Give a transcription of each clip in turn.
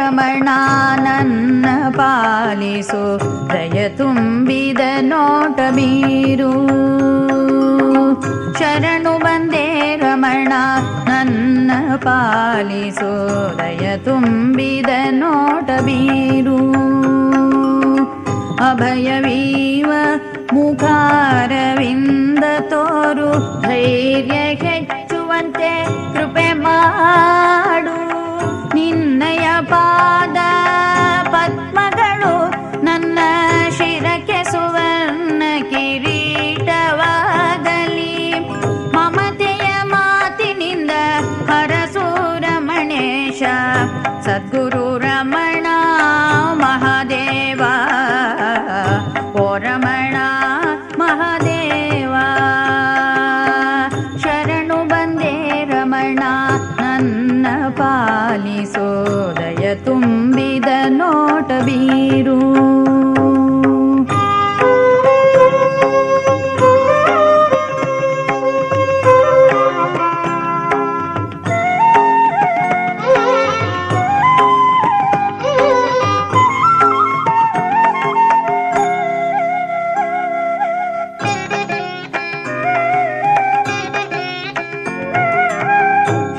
ರಮಣ ನನ್ನ ಪಾಲಿಸು ದಯ ತುಂಬಿದ ನೋಟ ಬೀರು. ಶರಣು ಬಂದೆ ರಮಣ ನನ್ನ ಪಾಲಿಸು ದಯ ತುಂಬಿದ ನೋಟ ಬೀರು. ಅಭಯವೀವ ಮುಖಾರವಿಂದ ತೋರು ಧೈರ್ಯ ಹೆಚ್ಚುವಂತೆ ಕೃಪೆ ಮಾಡು. ನಿನ್ನಯ ಪಾದ ಪದ್ಮಗಳು ನನ್ನ ಶಿರಕ್ಕೆ ಸುವರ್ಣ ಕಿರೀಟವಾಗಲಿ. ಮಮತೆಯ ಮಾತಿನಿಂದ ಹರಸು ರಮಣೇಶ ಸದ್ಗುರು ರಮಣ ಮಹಾದೇವ. ಓ ರಮಣ ಮಹಾದೇವ ಶರಣು ಬಂದೆ ರಮಣ ನನ್ನ ಪಾಲಿಸೋ ದಯ ತುಂಬಿದ ನೋಟ ಬೀರು.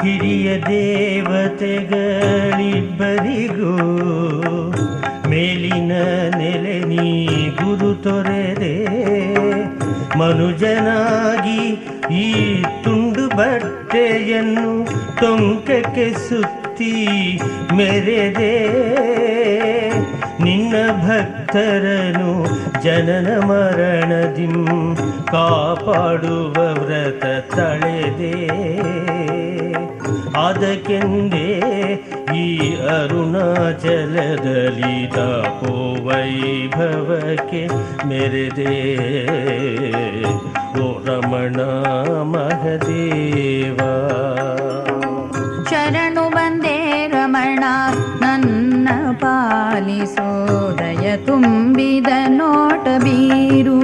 ಹಿರಿಯ ದೇವತೆಗಳಿಬ್ಬರಿಗೂ ಮೇಲಿನ ನೆಲೆ ನೀ ಗುರು ತೊರೆದೆ. ಮನುಜನಾಗಿ ಈ ತುಂಡು ಬಟ್ಟೆಯನ್ನು ಟೊಂಕಕ್ಕೆ ಸುತ್ತಿ ಮೆರೆದೆ. ನಿನ್ನ ಭಕ್ತರನು ಜನನ ಮರಣದಿಂ ಕಾಪಾಡುವ ವ್ರತ ತಳೆದೆ. ಅದಕ್ಕೆಂದೇ ಈ ಅರುಣಾಚಲದಲ್ಲಿ ತಾಪೋ ವೈಭವಕ್ಕೆ ಮೆರೆದೆ. ಓ ರಮಣ ಮಹದೇವ ಶರಣು ಬಂದೆ ರಮಣ ನನ್ನ ಪಾಲಿಸೋ ದಯ ತುಂಬಿದ ನೋಟ ಬೀರು.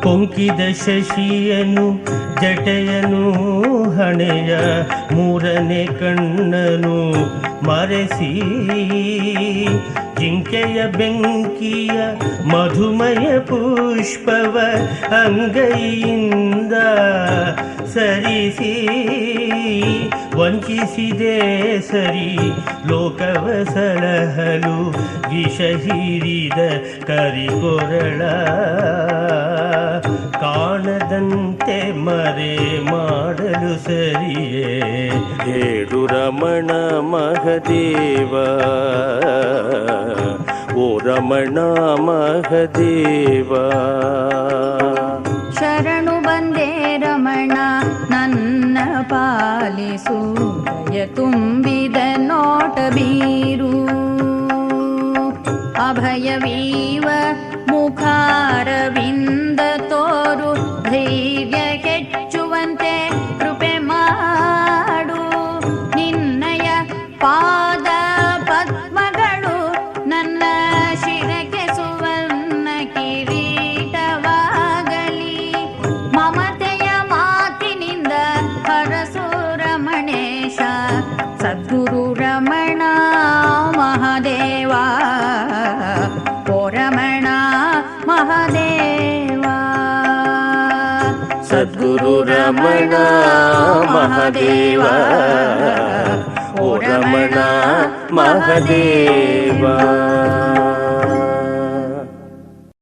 ಪೊಂಕಿದ ಶಶಿಯನು ಜಟೆಯನು ಹಣೆಯ ಮೂರನೇ ಕಣ್ಣನು ಮರೆಸಿ. ಜಿಂಕೆಯ ಬೆಂಕಿಯ ಮಧುಮಯ ಪುಷ್ಪವ ಅಂಗೈಯಿಂದ ಸರಿಸಿ. ವಂಚಿಸಿದೆ ಸರಿ ಲೋಕವ ಸಲಹಲು ವಿಷ ಹೀರಿದ ಕರಿಕೊರಳ. ಕಾಣದಂತೆ ಮರೆ ಮಾಡಲು ಸರಿಯೇ ಹೇಳು ರಮಣ ಮಹದೇವ. ಓ ರಮಣ ಮಹದೇವ ಶರಣು ಬಂದೆ ರಮಣ ನನ್ನ ಪಾಲಿಸು ದಯ ತುಂಬಿದ ನೋಟ ಬೀರು. ಅಭಯವೀವ ಮುಖಾರವಿಂದ ತೋರು ಧೈರ್ಯ ಹೆಚ್ಚುವಂತೆ ಕೃಪೆ ಮಾಡು. ನಿನ್ನಯ ಪಾದ ಪದ್ಮಗಳು ನನ್ನ ಶಿರಕ್ಕೆ ಸುವರ್ಣ ಕಿರೀಟವಾಗಲಿ. ಮಮತೆಯ ಮಾತಿನಿಂದ ಹರಸು ರಮಣೇಶ ಸದ್ಗುರು ರಮಣ ಮಹಾದೇವ. ಓ ರಮಣ ಮಹಾದೇವ ಸದ್ಗುರು ರಮಣ ಮಹಾದೇವ. ಓ ರಮಣ ಮಹಾದೇವ.